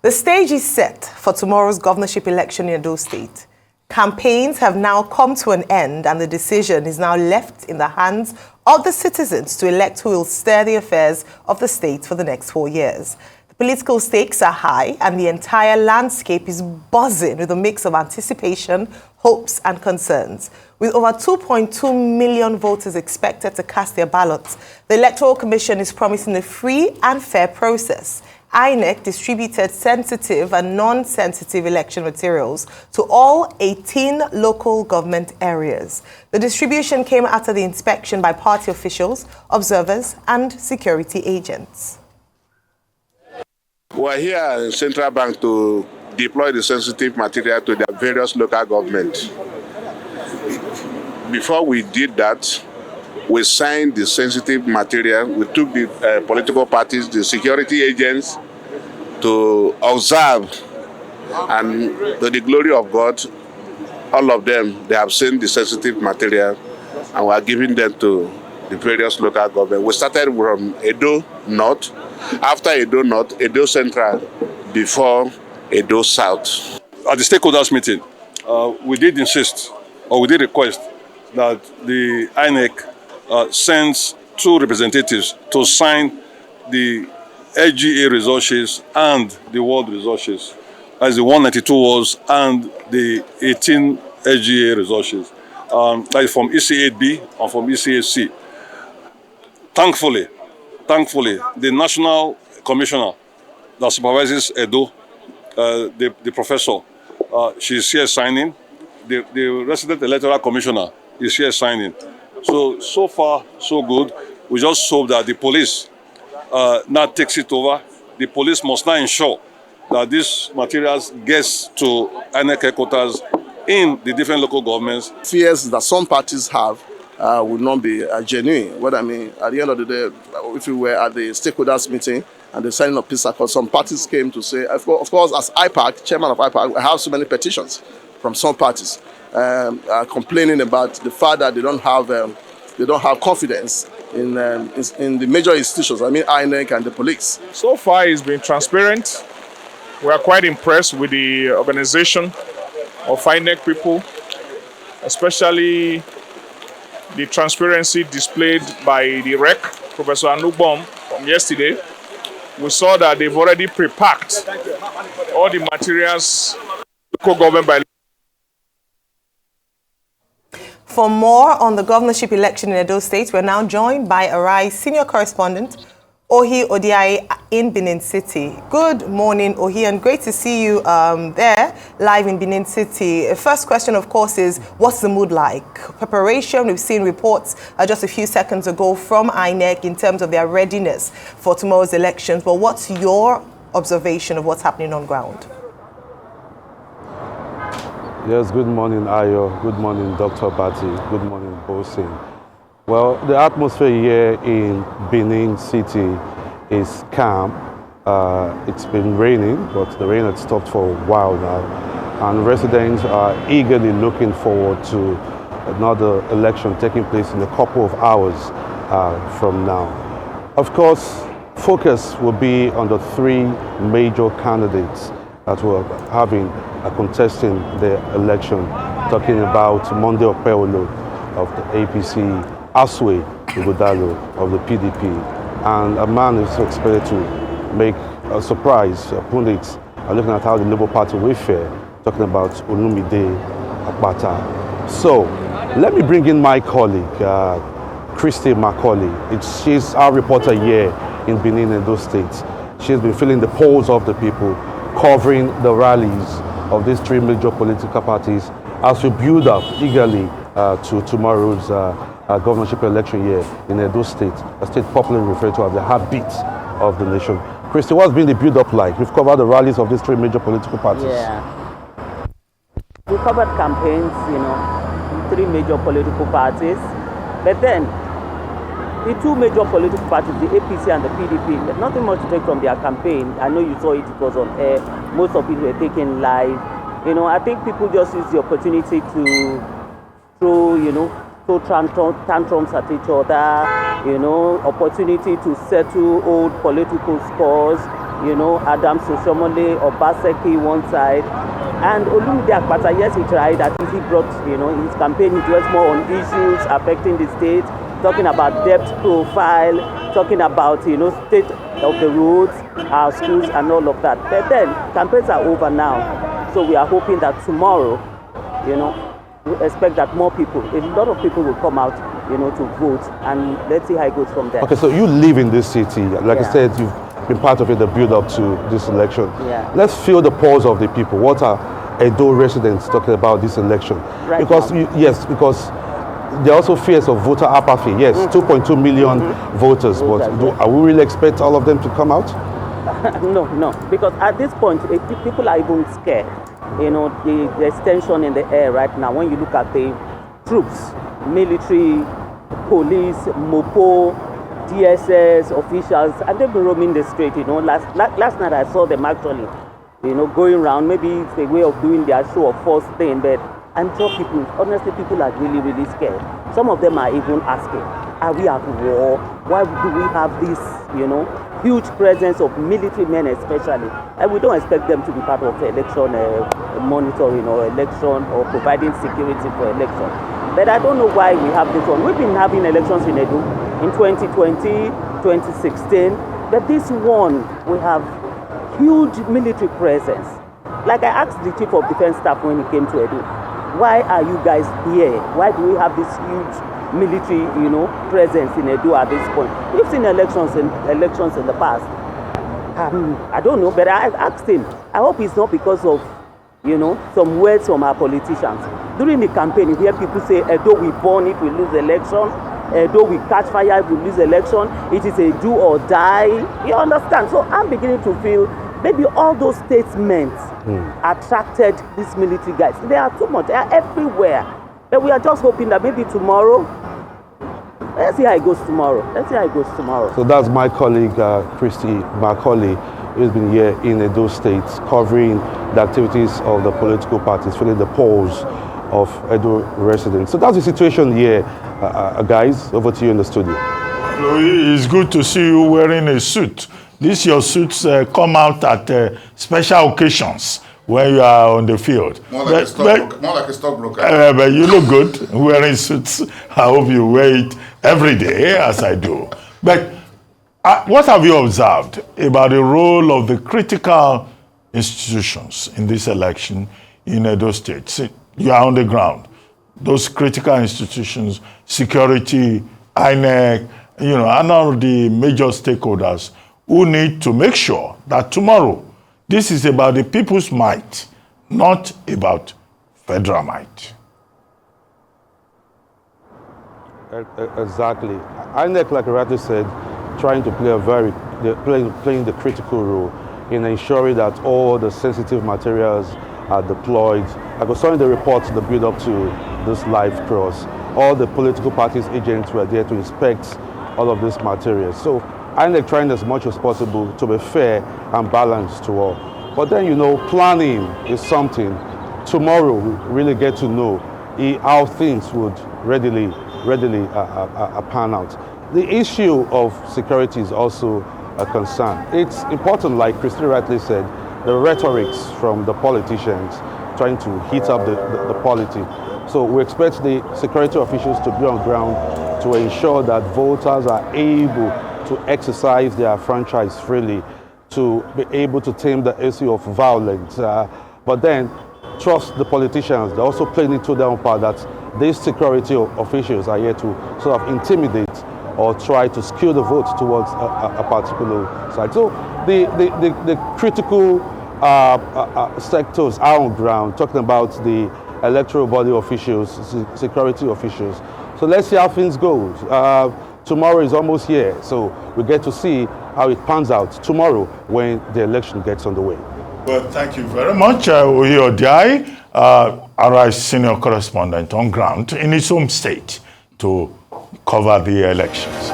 The stage is set for tomorrow's governorship election in Edo State. Campaigns have now come to an end and the decision is now left in the hands of the citizens to elect who will steer the affairs of the state for the next 4 years. The political stakes are high and the entire landscape is buzzing with a mix of anticipation, hopes and concerns. With over 2.2 million voters expected to cast their ballots, the Electoral Commission is promising a free and fair process. INEC distributed sensitive and non-sensitive election materials to all 18 local government areas. The distribution came after the inspection by party officials, observers and security agents. We're here in Central Bank to deploy the sensitive material to the various local governments. Before we did that, we signed the sensitive material. We took the political parties, the security agents to observe, and to the glory of God, all of them, they have seen the sensitive material and we are giving them to the various local governments. We started from Edo North, after Edo North, Edo Central, before Edo South. At the stakeholders meeting, we did insist, or we did request, that the INEC sends 2 representatives to sign the LGA resources and the world resources, as the 192 was and the 18 LGA resources, that is from EC8B and from EC8C. Thankfully, the national commissioner that supervises Edo, the professor, she's here signing. The resident electoral commissioner is here signing. So far, so good. We just hope that the police now takes it over. The police must now ensure that these materials gets to INEC headquarters in the different local governments. Fears that some parties have would not be genuine. What I mean, at the end of the day, if we were at the stakeholders meeting and the signing of peace accords, some parties came to say, of course, as IPAC, chairman of IPAC, I have so many petitions from some parties complaining about the fact that they don't have confidence in the major institutions, I mean INEC and the police. So far it's been transparent. We are quite impressed with the organization of INEC people, especially the transparency displayed by the REC, Professor Anubom, from yesterday. We saw that they've already pre-packed all the materials co-governed by. For more on the governorship election in Edo State, we're now joined by Odiai senior correspondent Odiai in Benin City. Good morning, Ohi, and great to see you there live in Benin City. First question, of course, is what's the mood like? Preparation, we've seen reports just a few seconds ago from INEC in terms of their readiness for tomorrow's elections. But what's your observation of what's happening on ground? Yes, good morning, Ayo. Good morning, Dr. Bati. Good morning, Bosin. Well, the atmosphere here in Benin City is calm. It's been raining, but the rain had stopped for a while now. And residents are eagerly looking forward to another election taking place in a couple of hours from now. Of course, focus will be on the 3 major candidates that were contesting the election, talking about Monday Opeolo of the APC, Aswe Ighodalo of the PDP, and a man is expected to make a surprise. Pundits are looking at how the Labour Party will fare, talking about Olumide Akpata. So, let me bring in my colleague, Christy Macaulay. She's our reporter here in Benin and those states. She's been feeling the pulse of the people, covering the rallies of these 3 major political parties as we build up eagerly to tomorrow's governorship election here in Edo State, a state popularly referred to as the heartbeat of the nation. Christy, what's been the build-up like? We've covered the rallies of these 3 major political parties. Yeah. We covered campaigns, 3 major political parties, but then the 2 major political parties, the APC and the PDP, nothing much to take from their campaign. I know you saw it, it was on air. Most of it were taken live. I think people just use the opportunity to throw tantrums at each other, opportunity to settle old political scores, you know, Adams Oshomole or Baseki one side. And Olumide Akpata, yes, he tried. At least he brought, you know, his campaign, he dwelt more on issues affecting the state, talking about debt profile, talking about, you know, state of the roads, our schools, and all of that. But then, campaigns are over now. So we are hoping that tomorrow, you know, we expect that more people, a lot of people will come out, you know, to vote. And let's see how it goes from there. Okay, so you live in this city. Like I said, you've been part of it, the build up to this election. Yeah. Let's feel the pulse of the people. What are Edo residents talking about this election? Right because now. yes, because there are also fears of voter apathy. Yes, 2.2 million voters, but are we really expect all of them to come out? No, because at this point, people are even scared. You know, there's tension in the air right now. When you look at the troops, military, police, MOPO, DSS officials, and they've been roaming the street. You know, last night I saw them actually, you know, going around. Maybe it's a way of doing their show of force thing, but I'm sure people, honestly, people are really, really scared. Some of them are even asking, are we at war? Why do we have this, you know, huge presence of military men especially? And we don't expect them to be part of election monitoring or election or providing security for election. But I don't know why we have this one. We've been having elections in Edo in 2020, 2016, but this one, we have huge military presence. Like I asked the Chief of Defense Staff when he came to Edo, why are you guys here? Why do we have this huge military, you know, presence in Edo at this point? We've seen elections in the past. I don't know, but I asked him. I hope it's not because of, you know, some words from our politicians. During the campaign, you hear people say, Edo we burn if we lose election. Edo we catch fire if we lose election. It is a do or die. You understand? So I'm beginning to feel maybe all those statements attracted these military guys. They are too much. They are everywhere. But we are just hoping that maybe tomorrow, let's see how it goes tomorrow. So that's my colleague, Christy Macaulay, who's been here in Edo State covering the activities of the political parties, feeling the pulse of Edo residents. So that's the situation here. Guys, over to you in the studio. It's good to see you wearing a suit. These your suits come out at special occasions when you are on the field. More like a stockbroker. But you look good wearing suits. I hope you wear it every day, as I do. But what have you observed about the role of the critical institutions in this election in Edo State? See, you are on the ground. Those critical institutions, security, INEC, you know, and all the major stakeholders who need to make sure that tomorrow, this is about the people's might, not about federal might. Exactly. INEC, like Ratu said, trying to play playing the critical role in ensuring that all the sensitive materials are deployed. I was showing the report, the build up to this live cross. All the political parties' agents were there to inspect all of this materials. So INEC trying as much as possible to be fair and balanced to all. But then, you know, planning is something. Tomorrow, we really get to know how things would readily pan out. The issue of security is also a concern. It's important, like Christy rightly said, the rhetorics from the politicians trying to heat up the polity. So we expect the security officials to be on ground to ensure that voters are able to exercise their franchise freely, to be able to tame the issue of violence. But then trust the politicians. They're also playing into their own part that these security officials are here to sort of intimidate or try to skew the vote towards a particular side. So the critical sectors are on ground, talking about the electoral body officials, security officials. So let's see how things go. Tomorrow is almost here, so we get to see how it pans out tomorrow when the election gets underway. Well, thank you very much, Odiai, our senior correspondent on ground in his home state to cover the elections.